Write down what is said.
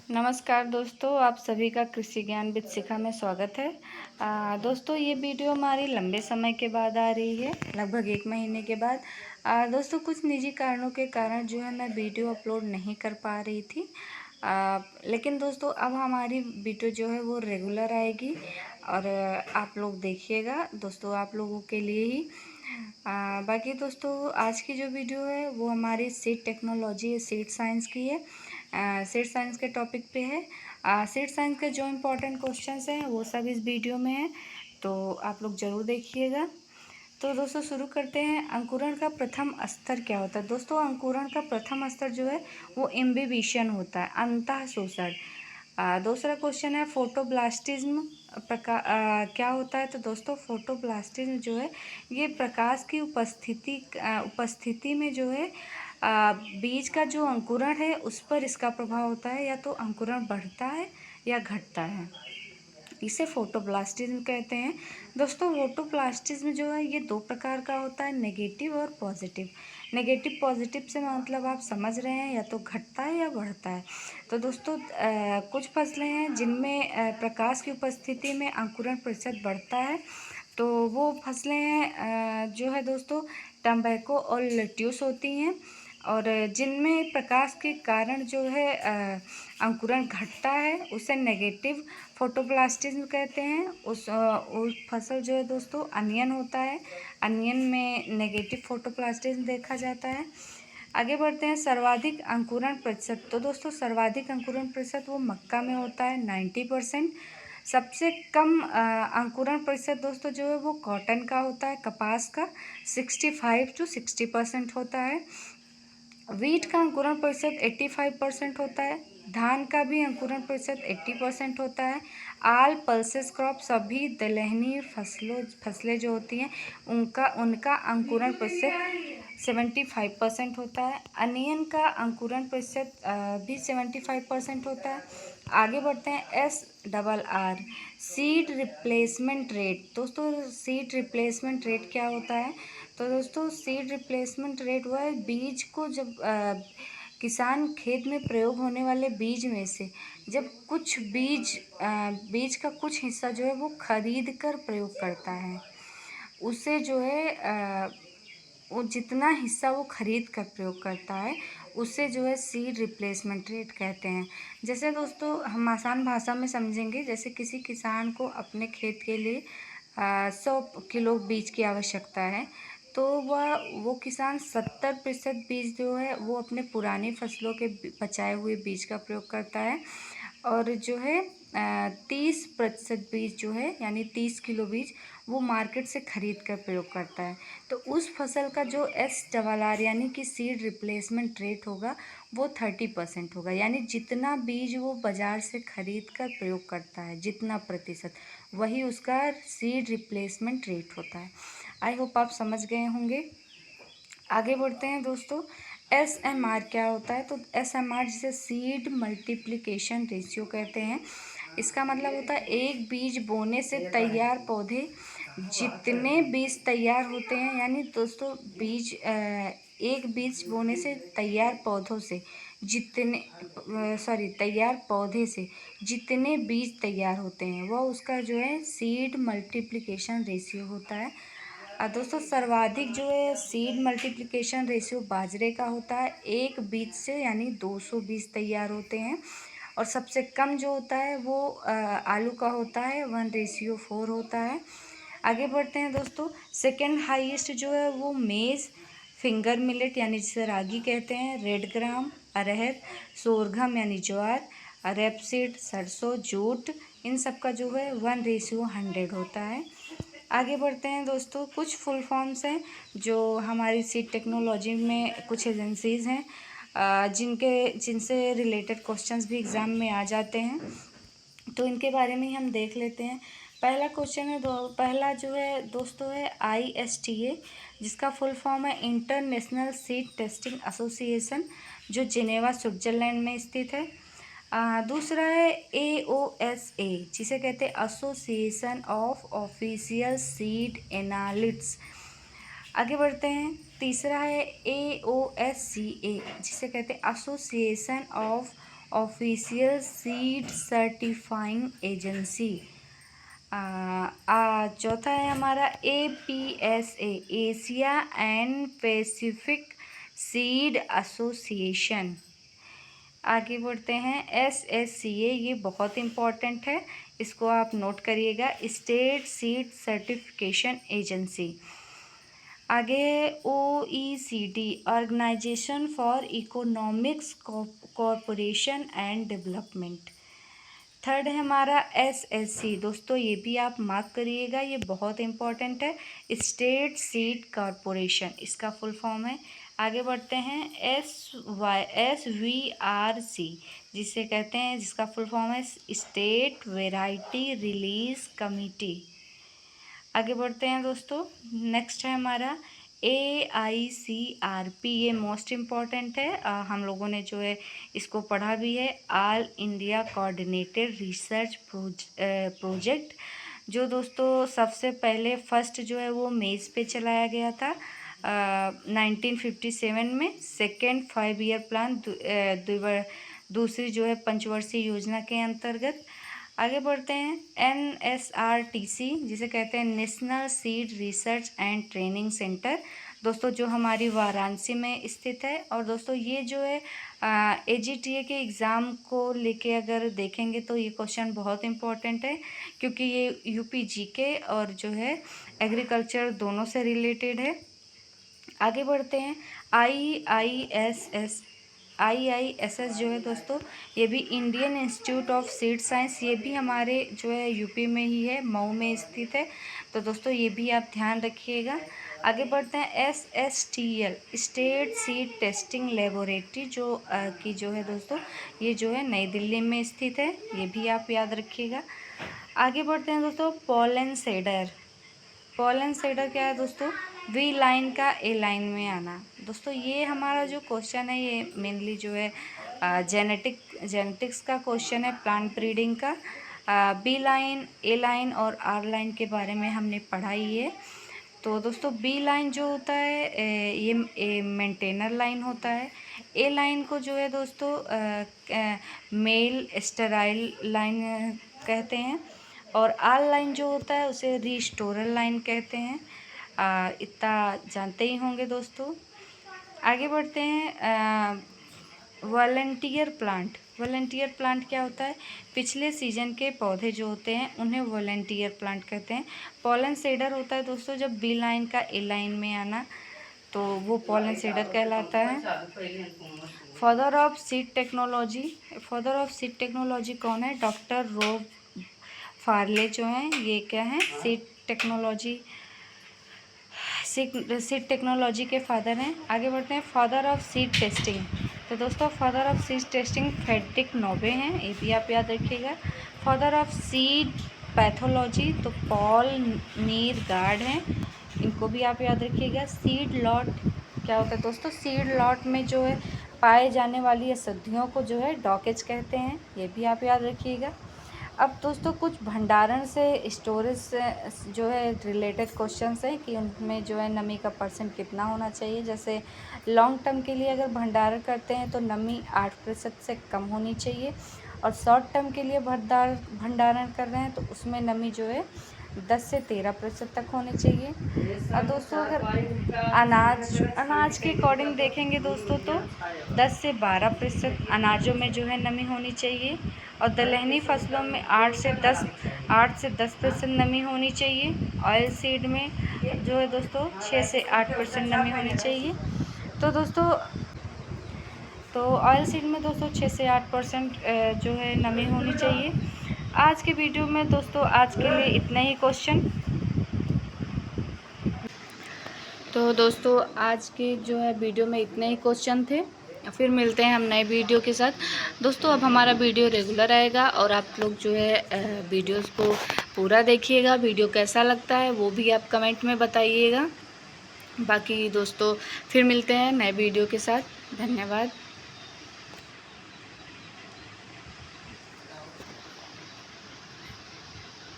नमस्कार दोस्तों, आप सभी का कृषि ज्ञान विद शिखा में स्वागत है। दोस्तों, ये वीडियो हमारी लंबे समय के बाद आ रही है, लगभग 1 महीने के बाद। दोस्तों, कुछ निजी कारणों के कारण जो है मैं वीडियो अपलोड नहीं कर पा रही थी। लेकिन दोस्तों, अब हमारी वीडियो जो है वो रेगुलर आएगी और आप लोग देखिएगा दोस्तों, आप लोगों के लिए ही। बाकी दोस्तों, आज की जो वीडियो है वो हमारी सीड टेक्नोलॉजी सीड साइंस की है। सीड साइंस के टॉपिक पे है। सीड साइंस के जो इम्पोर्टेंट क्वेश्चंस हैं वो सब इस वीडियो में हैं, तो आप लोग ज़रूर देखिएगा। तो दोस्तों, शुरू करते हैं। अंकुरण का प्रथम स्तर क्या होता है? दोस्तों, अंकुरण का प्रथम स्तर जो है वो इम्बिबिशन होता है, अंतः शोषण। दूसरा क्वेश्चन है फोटोब्लास्टिज्म क्या होता है? तो दोस्तों, फोटोब्लास्टिज्म जो है ये प्रकाश की उपस्थिति में जो है बीज का जो अंकुरण है उस पर इसका प्रभाव होता है, या तो अंकुरण बढ़ता है या घटता है, इसे फोटोब्लास्टिज्म कहते हैं। दोस्तों, फोटोब्लास्टिज्म जो है ये 2 प्रकार का होता है, नेगेटिव और पॉजिटिव। नेगेटिव पॉजिटिव से मतलब आप समझ रहे हैं, या तो घटता है या बढ़ता है। तो दोस्तों, कुछ फसलें हैं जिनमें प्रकाश की उपस्थिति में अंकुरण प्रतिशत बढ़ता है, तो वो फसलें हैं जो है दोस्तों टम्बैको और लेट्यूस होती हैं। और जिनमें प्रकाश के कारण जो है अंकुरण घटता है उसे नेगेटिव फोटोब्लास्टिज्म कहते हैं। उस फसल जो है दोस्तों अनियन होता है, अनियन में नेगेटिव फोटोब्लास्टिज्म देखा जाता है। आगे बढ़ते हैं, सर्वाधिक अंकुरण प्रतिशत। तो दोस्तों, सर्वाधिक अंकुरण प्रतिशत वो मक्का में होता है 90%। सबसे कम अंकुरण प्रतिशत दोस्तों जो है वो कॉटन का होता है, कपास का 65 to 60% होता है। वीट का अंकुरण प्रतिशत 85% होता है। धान का भी अंकुरण प्रतिशत 80% होता है। आल पल्सेस क्रॉप सभी दलहनी फसलें जो होती हैं उनका उनका अंकुरण प्रतिशत 75% होता है। अनियन का अंकुरण प्रतिशत भी 75% होता है। आगे बढ़ते हैं, SRR सीड रिप्लेसमेंट रेट। दोस्तों, सीड रिप्लेसमेंट रेट क्या होता है? तो दोस्तों, सीड रिप्लेसमेंट रेट वह है बीज को जब किसान खेत में प्रयोग होने वाले बीज में से जब कुछ बीज का कुछ हिस्सा जो है वो खरीद कर प्रयोग करता है, उसे जो है वो जितना हिस्सा वो खरीद कर प्रयोग करता है उसे जो है सीड रिप्लेसमेंट रेट कहते हैं। जैसे दोस्तों, हम आसान भाषा में समझेंगे, जैसे किसी किसान को अपने खेत के लिए 100 किलो बीज की आवश्यकता है, तो वो किसान 70% बीज जो है वो अपने पुरानी फसलों के बचाए हुए बीज का प्रयोग करता है, और जो है 30% बीज जो है यानी 30 किलो बीज वो मार्केट से खरीद कर प्रयोग करता है। तो उस फसल का जो SRR यानी कि सीड रिप्लेसमेंट रेट होगा वो 30% होगा, यानी जितना बीज वो बाज़ार से खरीद कर प्रयोग करता है, जितना प्रतिशत, वही उसका सीड रिप्लेसमेंट रेट होता है। आई होप आप समझ गए होंगे। आगे बढ़ते हैं दोस्तों, SMR क्या होता है? तो SMR जिसे सीड मल्टीप्लिकेशन रेशियो कहते हैं। इसका मतलब होता है एक बीज बोने से तैयार पौधे जितने बीज तैयार होते हैं, यानी दोस्तों एक बीज बोने से तैयार पौधों से तैयार पौधे से जितने बीज तैयार होते हैं वह उसका जो है सीड मल्टीप्लिकेशन रेशियो होता है। दोस्तों, सर्वाधिक जो है सीड मल्टीप्लिकेशन रेशियो बाजरे का होता है, एक बीज से यानी 200 बीज तैयार होते हैं। और सबसे कम जो होता है वो आलू का होता है, 1:4 होता है। आगे बढ़ते हैं दोस्तों, सेकेंड हाईएस्ट जो है वो मेज़, फिंगर मिलेट यानी जिसे रागी कहते हैं, रेड ग्राम, अरहर, सोरघम यानी ज्वार, रेपसीड, सरसों, जूट, इन सब का जो है 1:100 होता है। आगे बढ़ते हैं दोस्तों, कुछ फुल फॉर्म्स हैं जो हमारी सीड टेक्नोलॉजी में कुछ एजेंसीज़ हैं जिनसे रिलेटेड क्वेश्चंस भी एग्ज़ाम में आ जाते हैं, तो इनके बारे में ही हम देख लेते हैं। पहला जो है दोस्तों है ISTA, जिसका फुल फॉर्म है इंटरनेशनल सीड टेस्टिंग एसोसिएशन, जो जिनेवा स्विट्ज़रलैंड में स्थित है। दूसरा है AOSA, जिसे कहते हैं association of official seed analysts. आगे बढ़ते हैं, तीसरा है AOSCA, जिसे कहते हैं association of official seed certifying agency. चौथा है हमारा APSA, Asia and Pacific seed association. आगे बढ़ते हैं SSCA, ये बहुत इम्पॉर्टेंट है, इसको आप नोट करिएगा, स्टेट सीड सर्टिफिकेशन एजेंसी। आगे OECD, organisation for economics corporation and development. Third है हमारा SSC, दोस्तों ये भी आप मार्क करिएगा, ये बहुत इम्पॉर्टेंट है, स्टेट सीड कॉरपोरेशन, इसका फुल फॉर्म है। आगे बढ़ते हैं SVRC, जिसे कहते हैं, जिसका फुल फॉर्म है स्टेट वैरायटी रिलीज कमिटी। आगे बढ़ते हैं दोस्तों, नेक्स्ट है हमारा AICRP, ये मोस्ट इम्पॉर्टेंट है, हम लोगों ने जो है इसको पढ़ा भी है, all India coordinated research project, जो दोस्तों सबसे पहले फर्स्ट जो है वो मेज़ पे चलाया गया था 1957 में, सेकेंड 5 ईयर प्लान दूसरी जो है पंचवर्षीय योजना के अंतर्गत। आगे बढ़ते हैं NSRTC, जिसे कहते हैं national seed research and training centre, दोस्तों जो हमारी वाराणसी में स्थित है। और दोस्तों ये जो है AGTA के एग्ज़ाम को लेके अगर देखेंगे तो ये क्वेश्चन बहुत इम्पोर्टेंट है, क्योंकि ये UPGK और जो है एग्रीकल्चर दोनों से रिलेटेड है। आगे बढ़ते हैं IISS जो है दोस्तों, ये भी Indian institute of seed science, ये भी हमारे जो है यूपी में ही है, मऊ में स्थित है, तो दोस्तों ये भी आप ध्यान रखिएगा। आगे बढ़ते हैं SSTL, state seed testing laboratory, जो है दोस्तों ये जो है नई दिल्ली में स्थित है, ये भी आप याद रखिएगा। आगे बढ़ते हैं दोस्तों पॉलन सीडर क्या है दोस्तों, V लाइन का A लाइन में आना। दोस्तों ये हमारा जो क्वेश्चन है ये मेनली जो है जेनेटिक्स का क्वेश्चन है, प्लांट ब्रीडिंग का। B लाइन, A लाइन और R लाइन के बारे में हमने पढ़ा ही है। तो दोस्तों B लाइन जो होता है ये मेंटेनर लाइन होता है। A लाइन को जो है दोस्तों मेल स्टेराइल लाइन कहते हैं, और R लाइन जो होता है उसे रिस्टोरर लाइन कहते हैं, इतना जानते ही होंगे दोस्तों। आगे बढ़ते हैं वॉलंटियर प्लांट क्या होता है, पिछले सीजन के पौधे जो होते हैं उन्हें वॉलंटियर प्लांट कहते हैं। पॉलन सीडर होता है दोस्तों जब B लाइन का A लाइन में आना, तो वो पॉलन सीडर कहलाता है। फादर ऑफ सीड टेक्नोलॉजी कौन है, डॉक्टर रोब फार्ले जो हैं, ये क्या है सीड टेक्नोलॉजी के फादर हैं। आगे बढ़ते हैं फादर ऑफ सीड टेस्टिंग, तो दोस्तों father of seed testing Friedrich Nobbe हैं, ये भी आप याद रखिएगा। फादर ऑफ सीड पैथोलॉजी तो पॉल नीर गार्ड हैं, इनको भी आप याद रखिएगा। सीड लॉट क्या होता है दोस्तों, सीड लॉट में जो है पाए जाने वाली अशुद्धियों को जो है डॉकेज कहते हैं, ये भी आप याद रखिएगा। अब दोस्तों कुछ भंडारण से स्टोरेज से जो है रिलेटेड क्वेश्चंस हैं कि उनमें जो है नमी का परसेंट कितना होना चाहिए। जैसे लॉन्ग टर्म के लिए अगर भंडारण करते हैं तो नमी 8% से कम होनी चाहिए, और शॉर्ट टर्म के लिए भंडारण कर रहे हैं तो उसमें नमी जो है 10 से 13% तक होनी चाहिए। और दोस्तों अगर अनाज के अकॉर्डिंग देखेंगे दोस्तों तो 10 से 12% अनाजों में जो है नमी होनी चाहिए, और दलहनी फसलों में 8 से 10% नमी होनी चाहिए। ऑयल सीड में जो है दोस्तों 6 से 8% नमी होनी चाहिए। तो ऑयल सीड में दोस्तों 6 से 8% जो है नमी होनी चाहिए। आज के वीडियो में दोस्तों आज के लिए इतना ही क्वेश्चन। तो दोस्तों आज के जो है वीडियो में इतने ही क्वेश्चन थे, फिर मिलते हैं हम नए वीडियो के साथ। दोस्तों अब हमारा वीडियो रेगुलर आएगा और आप लोग जो है वीडियोस को पूरा देखिएगा, वीडियो कैसा लगता है वो भी आप कमेंट में बताइएगा। बाकी दोस्तों फिर मिलते हैं नए वीडियो के साथ, धन्यवाद।